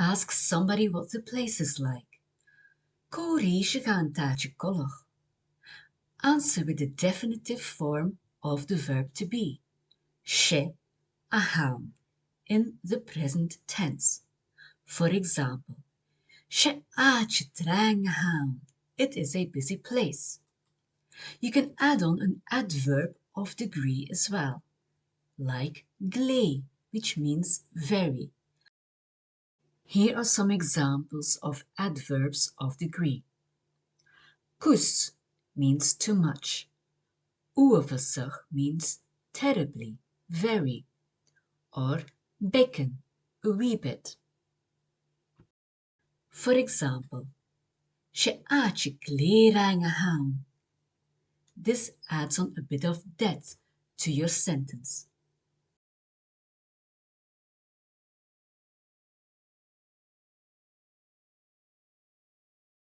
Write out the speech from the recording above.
Ask somebody what the place is like. Cóirí Sgilean t-àite coltach. Answer with the definitive form of the verb to be. Se a haun in the present tense. For example, Se áite drang a haun. It is a busy place. You can add on an adverb of degree as well, like glé, which means very. Here are some examples of adverbs of degree. Cús means too much. Uavasach means terribly, very. Or becken, a wee bit. For example, Se áite glérang a haun. This adds on a bit of depth to your sentence.